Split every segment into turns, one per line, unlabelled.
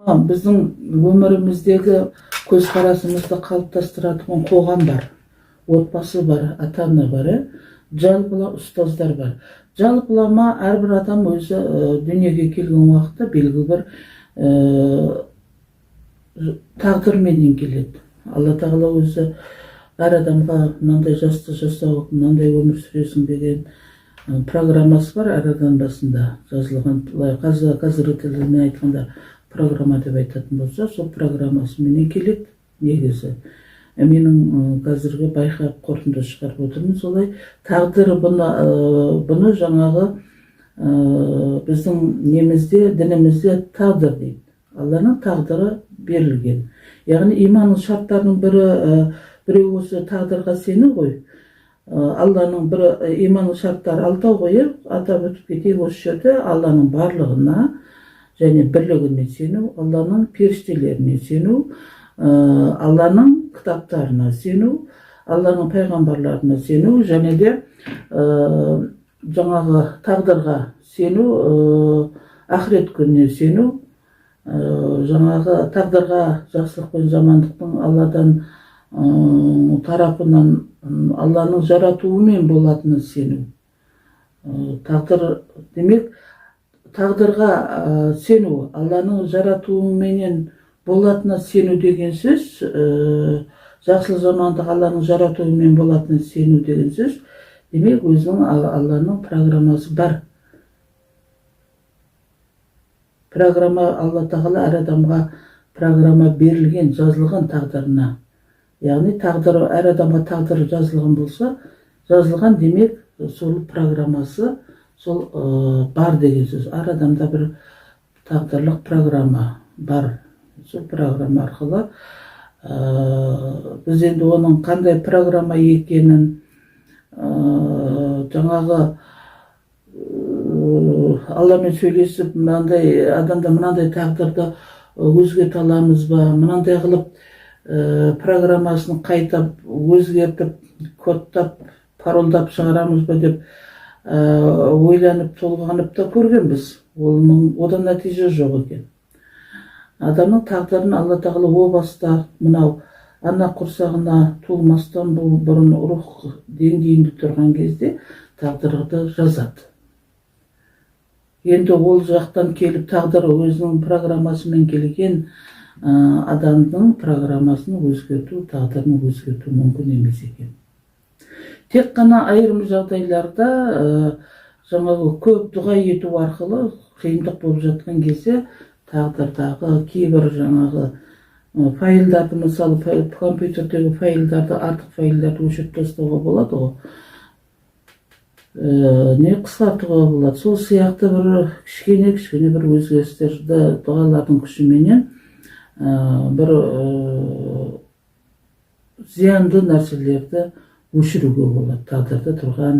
Біздің өміріміздегі көзқарасымызды қалыптастыратын қоғам бар, отбасы бар, ата-ана бар, жалпыла ұстаздар бар. Жалпылама әрбір адам өзі дүниеге келген уақытта белгілі бір тағдырменен келеді. Алла тағала өзі әр адамға мынандай жасты жасау, мынандай өмір сүресің деген программасы бар әр адам басында жазылған. Қазіргі тілмен айтқанда программа деп айтатын болса, сол программасы менен келеді негізі. Менің қазіргі байқап қорытынды шығарып отырмын солай. Тағдыры бұны жаңағы біздің немізде, дінімізде тағдыр дейді. Алланың тағдыры берілген. Яғни иманның шарттарының біреу осы тағдырға сену ғой. Алланың бір иманның шарттары алтау ғой, атап өтіп кетейік осы жерде. Алланың барлығына және бірлігіне сену, Алланың періштелеріне сену, Алланың кітаптарына сену, Алланың пайғамбарларына сену, және де жаңағы тағдырға сену, ақырет күніне сену, жаңағы тағдырға жақсылық пен жамандықтың Алладан тарапынан Алланың жаратуымен болатынына сену. Тағдыр демек тағдырға сену, Алланың жаратуыменен болатынына сену деген сөз, жақсылық жамандық Алланың жаратуымен болатынына сену деген сөз, демек өзінің Алланың программасы бар. Программа Алла тағала әр адамға программа берілген, жазылған тағдырына. Яғни тағдыры әр адамға тағдыры жазылған болса, жазылған демек сол программасы сол бар деген сөз. Әр адамда бір тағдырлық программа бар. Сол программа арқылы біз енді оның қандай программа екенін жаңағы Алламен сөйлесіп, мынандай адамда мынандай тағдырды өзгерте аламыз ба, мынандай қылып программасын қайтап өзгертіп, кодтап, паролдап шығарамыз ба деп ойланып, толғанып та көргенбіз. Одан нәтиже жоқ екен. Адамның тағдырын Алла тағала о баста мынау ана құрсағына туылмастан бұрын рух деңгейінде тұрған кезде тағдырды жазады. Енді ол жақтан келіп тағдыры өзінің программасымен келген адамның программасын өзгерту, тағдырын өзгерту мүмкін емес екен. Тек қана айырым жағдайларда жаңағы көп дұға ету арқылы қиындық болып жатқан кезде тағдырдағы кейбір жаңағы файлдарды, мысалы компьютердегі файлдарды, артық файлдарды өшіріп тастауға болады ғой. Не қысқартуға болады. Сол сияқты бір кішкене бір өзгерістерді дұғалардың күшіменен бір зиянды нәрселерді өшіруге болады. Тағдырда тұрған,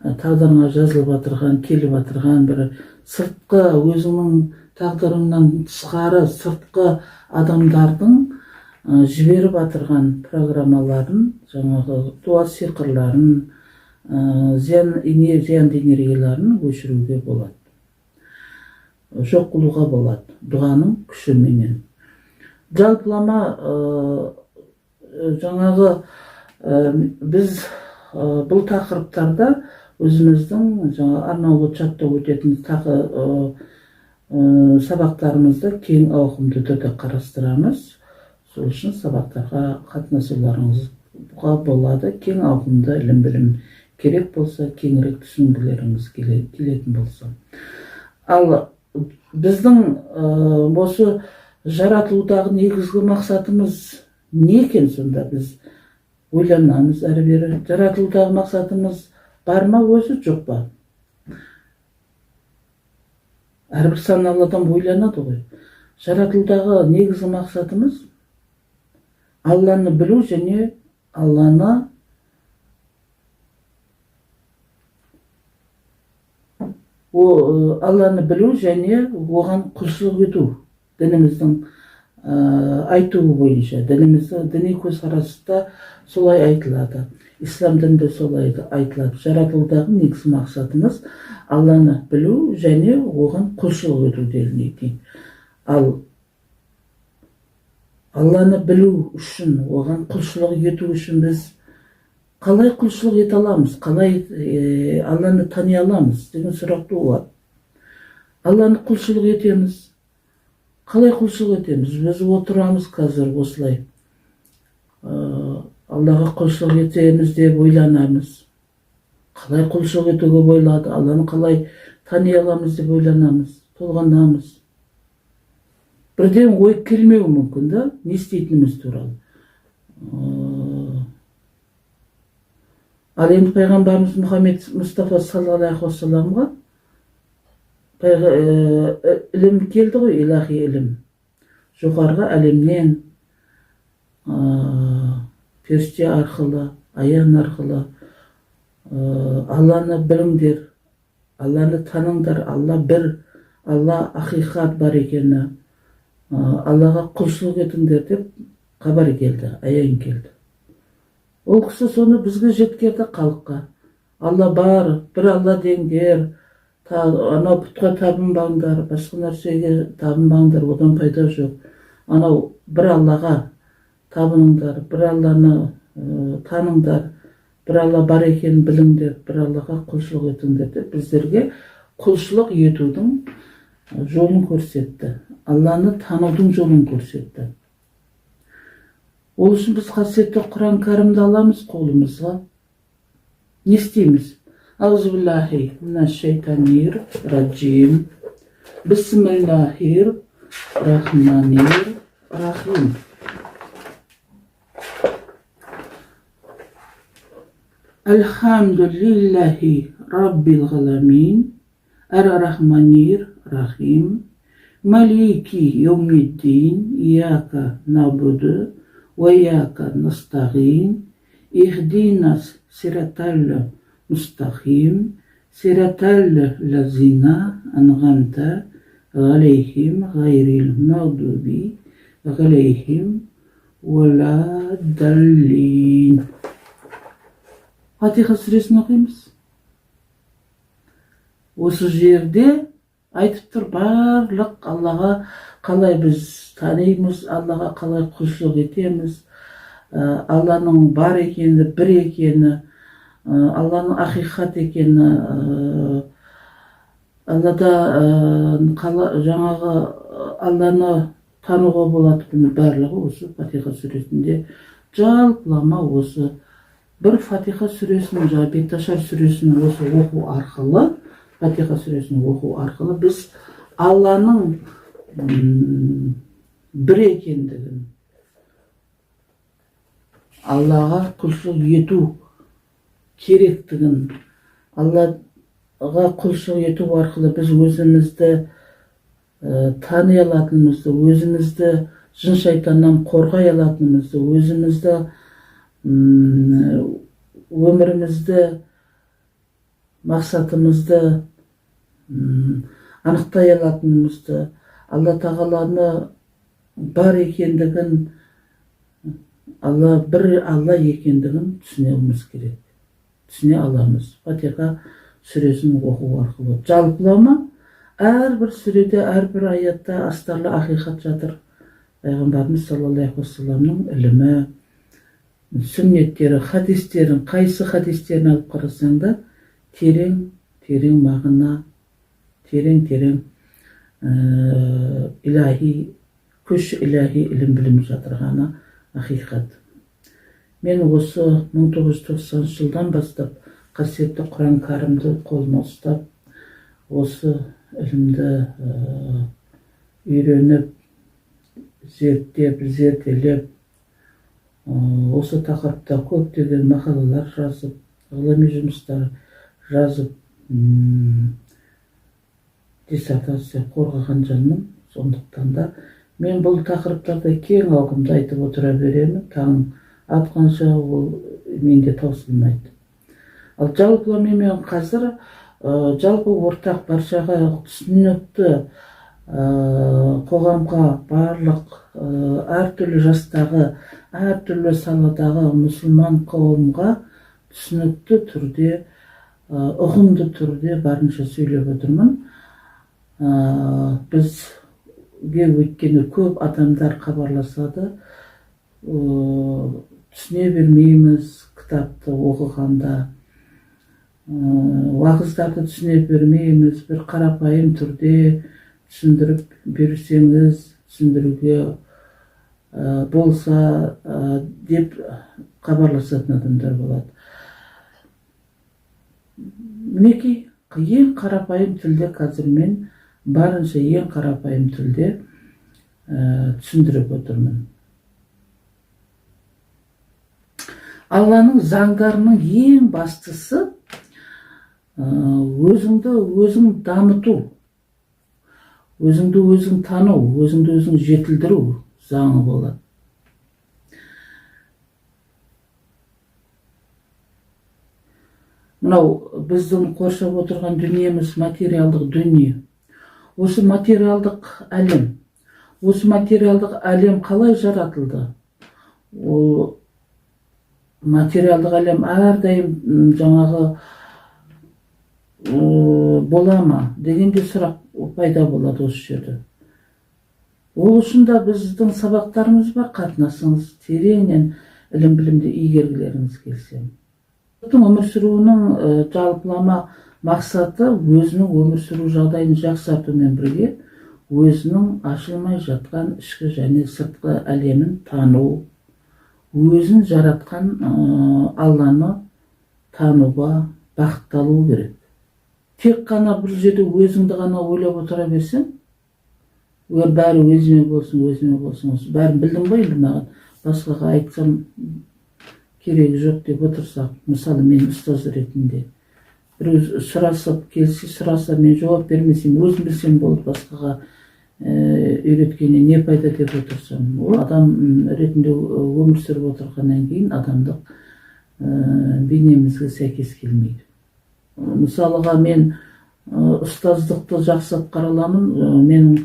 тағдырыңа жазылып жатырған, келіп жатырған бір сыртқы өзіңнің тағдырыңнан тысқары сыртқы адамдардың жіберіп жатырған программаларын, жаңағы дуа сиқырларын, зиянды энергияларын өшіруге болады. Жоқ қылуға болады дұғаның күшіменен. Жалпылама жаңағы біз бұл тақырыптарда өзіміздің арнаулы чатта өтетін сабақтарымызды кең ауқымды түрде қарастырамыз. Сол үшін сабақтарға қатынасуларыңызға болады. Кең ауқымды ілім-білім керек болса, кеңірек түсінгілеріңіз келетін болса. Ал біздің осы жаратылудағы негізгі мақсатымыз не екен сонда? Біз ойланамыз әрі бері. Жаратылудағы мақсатымыз бар ма, өзі жоқ па? Әрбір саналы адам ойланады ғой. Жаратылудағы негізгі мақсатымыз Алланы білу және Алланы білу және оған құлшылық ету. Дініміздің айтуы бойынша, дініміздің діни көзқарасында солай айтылады. Ислам дінінде солай айтылады. Жаратылудағы негізгі мақсатымыз Алланы білу және оған құлшылық ету делінеді. Ал Алланы білу үшін, оған құлшылық ету үшін біз қалай құлшылық ете аламыз, қалай Алланы тани аламыз деген сұрақ туады. Алланы құлшылық етеміз. Қалай құлшылық етеміз? Біз отырамыз қазір осылай. Аллаға құлшылық етеміз деп ойланамыз. Қалай құлшылық етуге болады? Алланы қалай тани аламыз деп ойланамыз, толғанамыз. Бірден ой келмеуі мүмкін, да? Не істейтініміз туралы. Ал енді пайғамбарымыз Мұхаммед Мұстафа саллаллаху ассаламға ілім келді ғой, илахи ілім. Жоғарғы әлемнен періште арқылы, аян арқылы Алланы біліңдер, Алланы таныңдар, Алла бір, Алла ақиқат бар екені, Аллаға құлшылық етіңдер деп хабар келді, аян келді. Ол кісі соны бізге жеткерді халыққа. Алла бар, бір Алла деңдер, анау пұтқа табынбаңдар, басқа нәрсеге табынбаңдар, одан пайда жоқ. Анау бір Аллаға табыныңдар, бір Алланы таныңдар, бір Алла бар екенін біліңдер, бір Аллаға құлшылық етіңдер деп біздерге құлшылық етудің жолын көрсетті. Алланы танудың жолын көрсетті. Ол үшін біз қасиетті Құран кәрімді аламыз қолымызға. Не істейміз? Аузубиллахи минашшайтанир раджим. Бисмиллахир рахманир рахим. Альхамдулиллахи раббил галамин. Ар-рахманир рахим. Малики йомиддин. Ияка набуду. وإياك نستعين اهدنا الصراط المستقيم صراط الذين أنعمت عليهم غير المغضوب عليهم ولا الضالين. Фатиха сүресін оқимыз. Осы жерде айтып тұр барлық Аллаға қалай біз танимыз, Аллаға қалай құлшылық етеміз, Алланың бар екені, бір екені, Алланың ақиқат екені, Аллада жаңағы Алланы тануға болатыны барлығы осы Фатиха сүресінде жалпылама осы бір Фатиха сүресінің, Беташар сүресінің осы оқу арқылы, Фатиха сүресінің оқу арқылы біз Алланың бір екендігін, Аллаға құлшылық ету керектігін, Аллаға құлшылық ету арқылы біз өзімізді тани алатынымызды, өзімізді жын шайтаннан қорғай алатынымызды, өзімізді өмірімізді, мақсатымызды анықтай алатынымызды, Алла тағаланы бар екендігін, Алла бір Алла екендігін түсінуіміз керек. Түсіне аламыз. Фатиха сүресін оқу арқылы. Жалпылама әрбір сүреде, әрбір аятта астарлы ақиқат жатыр. Пайғамбарымыз саллаллаху ассаламның ілімі, сүннеттері, хадистерін, қайсы хадистерін алып қарасаң да терең мағына, терең илахи, күш илахи ілім білім жатырғаны ақиқат. Мен осы 1990 жылдан бастап қасиетті Құран кәрімді қолыма ұстап, осы ілімді үйреніп, зерделеп, осы тақырыпта көптеген мақалалар жазып, ғылыми жұмыстар жазып, диссертация қорғаған жанмын. Сондықтан да мен бұл тақырыптарды кең ауқымда айтып отыра беремін. Таң атқанша ол менде таусылмайды. Ал жалпылама мен қазір жалпы ортақ баршаға түсінікті қоғамға барлық әртүрлі жастағы, әртүрлі саладағы мұсылман қауымға түсінікті түрде, ұғымды түрде барынша сөйлеп отырмын. Біз өйткені көп адамдар хабарласады, түсіне бермейміз кітапты оқығанда, уағыздарды түсіне бермейміз, бір қарапайым түрде түсіндіріп берсеңіз, түсіндіруге болса деп хабарласатын адамдар болады. Мінекей, ең қарапайым тілде қазір мен барынша ең қарапайым тілде түсіндіріп отырмын. Алланың заңдарының ең бастысы өзіңді өзің дамыту, өзіңді өзің тану, өзіңді өзің жетілдіру заңы болады. Мынау біздің қоршап отырған дүниеміз материалдық дүние. Осы материалдық әлем қалай жаратылды? Ол материалдық әлем әрдайым жаңағы бола ма дегенде сұрақ пайда болады осы жерде. Ол үшін да біздің сабақтарымыз бар, қатынасыңыз тереңнен ілім-білімді игергілеріңіз келсе. Өмір сүруінің жалпылама мақсаты өзінің өмір сүру жағдайын жақсартумен бірге өзінің ашылмай жатқан ішкі және сыртқы әлемін тану, өзін жаратқан Алланы тануға бағытталу керек. Тек қана бір жерде өзіңді ғана ойлап отыра берсең, бәрі өзіме болсын, бәрін білдім ғой, енді маған басқаға айтсам керегі жоқ деп отырсақ, мысалы мен ұстаз ретінде біреу сұраса мен жауап бермесем, өзім білсем болды, басқаға үйреткеннен не пайда деп отырсам, ол адам ретінде өмір сүріп отырғаннан кейін адамдық бейнемізге сәйкес келмейді. Мысалыға мен ұстаздықты жақсы атқараламын, менің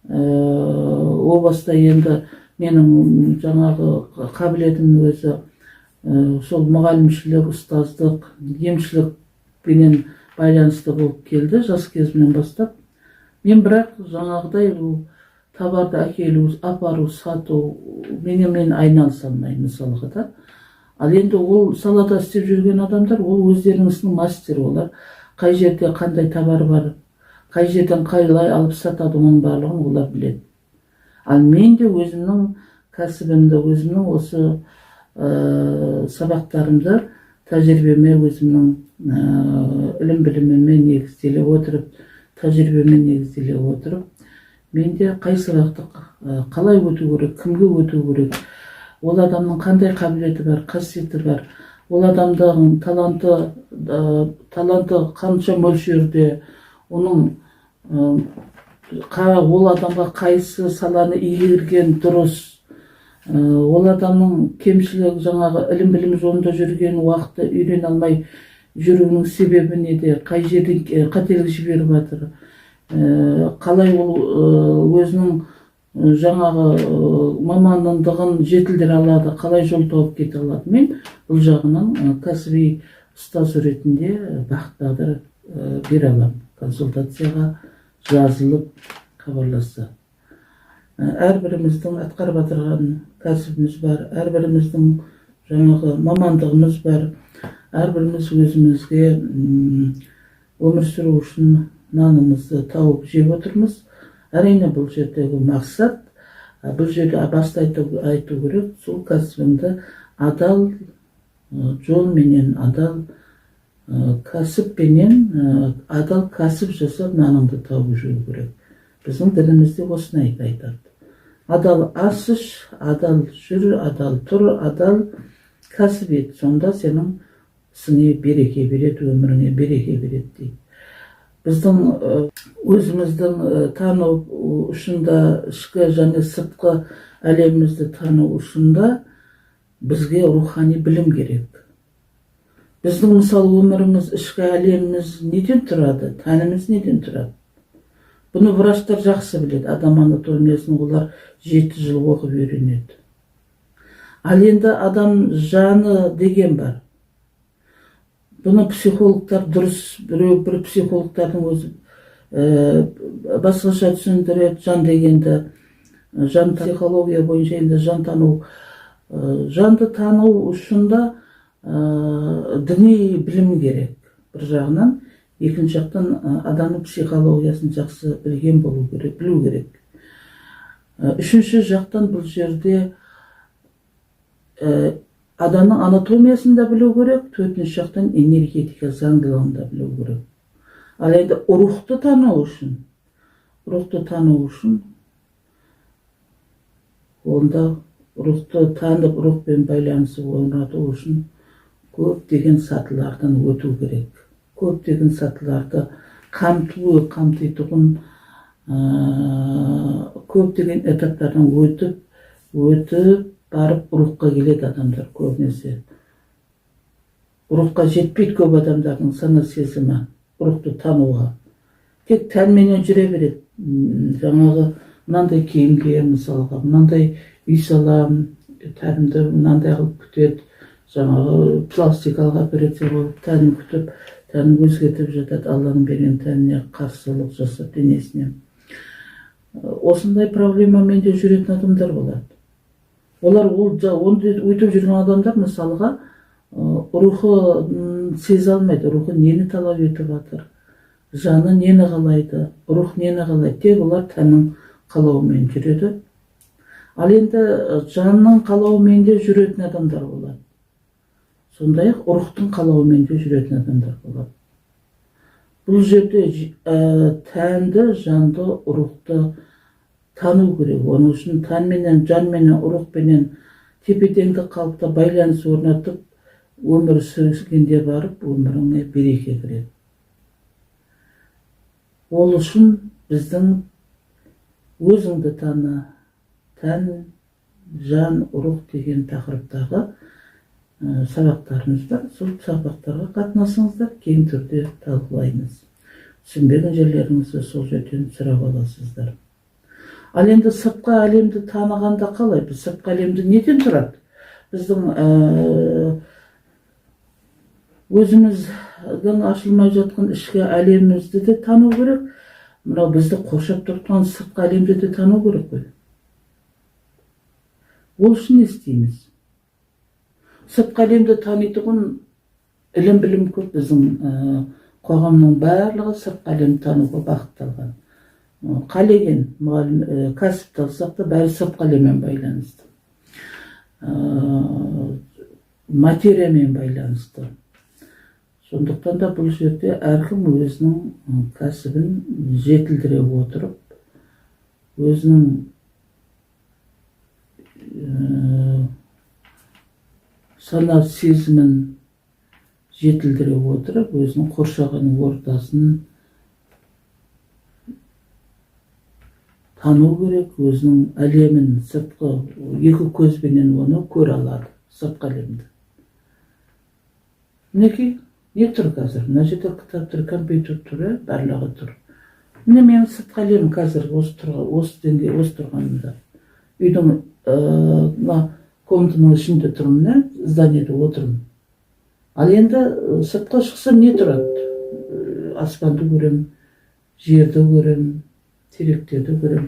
о баста енді менің жаңағы қабілетім өзі сол мұғалімшілік, ұстаздық, емшілікпенен байланысты болып келді жас кезімнен бастап. Мен бірақ жаңағыдай товарды әкелу, апару, сату, мен айналыса алмаймын мысалыға да. Ал енді ол салада істеп жүрген адамдар, ол өздерінің ісінің мастері, олар қай жерде қандай товар бар, қай жерден қалай алып сатады, оның барлығын олар біледі. Ал мен де өзімнің кәсібімді, өзімнің осы сабақтарымды тәжірибеме, өзімнің ілім-біліміме негізделе отырып, мен де қай сабақты қалай өту керек, кімге өту керек, ол адамның қандай қабілеті бар, қасиеті бар, ол адамдың таланты қанша мөлшерде, ол адамға қайсы саланы игерген дұрыс, ол адамның кемшілігі жаңағы ілім-білім жолында жүрген уақытта үйрене алмай жүруінің себебі неде, қай жерден қателік жіберіп жатыр, қалай ол өзінің жаңағы мамандығын жетілдіре алады, қалай жол тауып кете алады. Мен бұл жағынан кәсіби ұстаз ретінде бағыт-бағдар бере аламын. Консультацияға жазылып хабарласса. Әрбіріміздің атқарып отырған кәсібіміз бар, әрбіріміздің жаңағы мамандығымыз бар, әрбіріміз өзімізге өмір сүру үшін нанымызды тауып жеп отырмыз. Әрине бұл жердегі мақсат, бұл жерде баста айту керек, сол кәсібіңді адал жолменен, адал кәсіппенен, адал кәсіп жасап наныңды тауып жүру керек. Біздің дінімізде осыны айтады. Адал ас іш, адал жүр, адал тұр, адал кәсіп ет, сонда сенің ісіңе береке береді, өміріңе береке береді дейді. Біздің өзіміздің тану ұшында, ішкі және сыртқы әлемімізді тану ұшында бізге рухани білім керек. Біздің мысалы өміріміз, ішкі әлеміміз неден тұрады, тәніміз неден тұрады? Бұны врачтар жақсы біледі, адам анатомиясын олар 7 жыл оқып үйренеді. Ал енді адам жаны деген бар. Бұны психологтар дұрыс, бір психологтардың өзі басқаша түсіндіреді. Жан дегенді, жан психология бойынша енді жан тану, жанды тану үшін да діни білім керек бір жағынан, екінші жақтан адамның психологиясын жақсы білген болу керек, білу керек. Үшінші жақтан бұл жерде адамның анатомиясын да білу керек, төртінші жақтан энергетика заңдылығын да білу керек. Ал енді рухты тану үшін, онда рухты танып, рухпен байланысы орнату үшін көптеген сатылардан өту керек. Көптеген сатыларды қамтитұғын көптеген этаптардан өтіп барып рухқа келеді адамдар көбінесе. Рухқа жетпейді көп адамдардың сана сезімі рухты тануға. Тек тәнменен жүре береді. Жаңағы мынандай киім киемін мысалға, мынандай үй салам, тәнімді мынандай қылып күтеді, жаңағы пластикалық операция болып тәнін күтіп, тәнін өзгертіп жатады, Алланың берген тәніне қарсылық жасап денесіне. Осындай проблемамен де жүретін адамдар болады. Олар өйтіп жүрген адамдар мысалға рухы сезе алмайды, рухы нені талап етіп жатыр, жаны нені қалайды, рух нені қалайды, тек олар тәннің қалауымен жүреді. Ал енді жанның қалауымен де жүретін адамдар болады. Сондай-ақ рухтың қалауымен де жүретін адамдар болады. Бұл жерде тәнді, жанды, рухты тану керек. Оның үшін тәнменен, жанменен, рухпенен тепе-теңдік қалыпта байланыс орнатып, өмір сүргенде барып, өміріңе береке кіреді. Ол үшін біздің өзіңді таны, тән, жан, рух деген тақырыптағы сабақтарымыз бар. Сол сабақтарға қатынасыңыздар, кең түрде талқылаймыз. Түсінбеген жерлеріңізді сол жерден сұрап аласыздар. Ал енді сыртқы әлемді танығанда қалай? Біз сыртқы әлемді неден тұрады? Біздің өзіміздің ашылмай жатқан ішкі әлемімізді де тану керек. Мынау бізді қоршап тұрған сыртқы әлемді де тану керек қой. Ол үшін не істейміз? Сыртқы әлемді танитұғын ілім-білім көп. Біздің қоғамның барлығы сыртқы әлемді тануға бағытталған. Қалеген кәсіпті алсақ та бәрі сыртқы әлеммен байланысты. Материямен байланысты. Сондықтан да бұл жерде әркім өзінің кәсібін жетілдіре отырып, өзінің сана сезімін жетілдіре отырып, өзінің қоршаған ортасын тану керек, өзінің әлемін сыртқы екі көзбенен оны көре алады, сыртқы әлемді. Мінекей, не тұр қазір? Мына жерде кітап тұр, компьютер тұр, барлығы тұр. Міне менің сыртқы әлемім қазір осы тұрғанымда. Үйдің комнатаның ішінде тұрмын, зданиеде отырмын. Ал енді сыртқа шықсам не тұрады? Аспанды көрем, жерді көрем, теректерді көрем,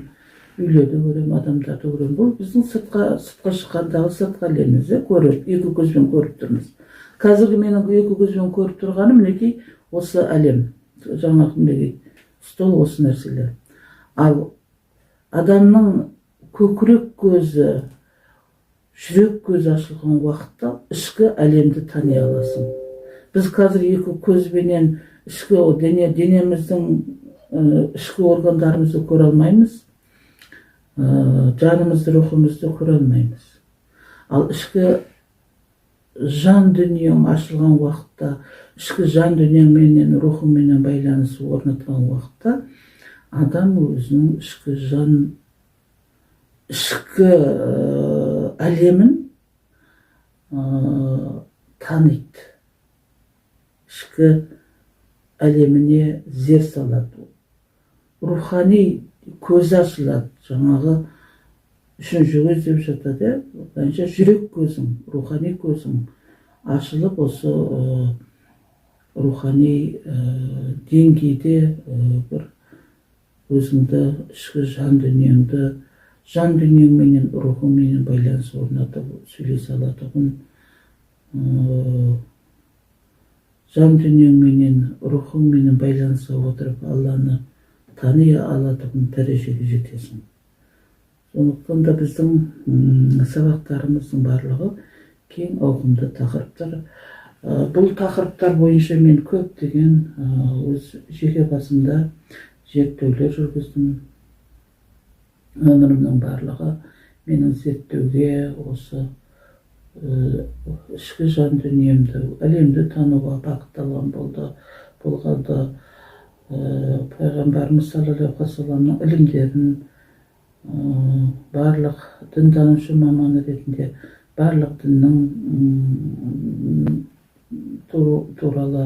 үйлерді көрем, адамдарды көрем. Бұл біздің сыртқа шыққандағы сыртқы әлеміміз, көріп, екі көзбен көріп тұрмыз. Қазіргі менің екі көзбен көріп тұрғаным мінекей осы әлем. Жаңағы мінекей стол осы нәрселер. Ал адамның көкірек көзі, жүрек көзі ашылған уақытта ішкі әлемді тани аласың. Біз қазір екі көзбенен ішкі денеміздің ішкі органдарымызды көре алмаймыз, жанымызды, рухымызды көре алмаймыз. Ал ішкі жан дүниең ашылған уақытта, ішкі жан дүниеменен, рухыменен байланысы орнатқан уақытта, адам өзінің ішкі әлемін таниды. Ішкі әлеміне зер салады. Рухани көз ашылады. Жаңағы үшінші көз деп жатады. Жүрек көзің, рухани көзің ашылып, осы рухани деңгейде бір өзіңді, ішкі жан дүниең менен рухың менен байланыс орнатып сөйлесе алатұғын, жан дүниең менен рухың менен байланыса отырып Алланы тани алатұғын дәрежеге жетесің. Сондықтан да біздің сабақтарымыздың барлығы кең ауқымды тақырыптар. Бұл тақырыптар бойынша мен көптеген өз жеке басымда зерттеулер жүргіздім. Өмірімнің барлығы менің зерттеуге, осы ішкі жан дүниемді, әлемді тануға бағытталған болғанда пайғамбарымыз саллаллаху алейхи уассаламның ілімдерін барлық дінтанушы маманы ретінде барлық діннің туралы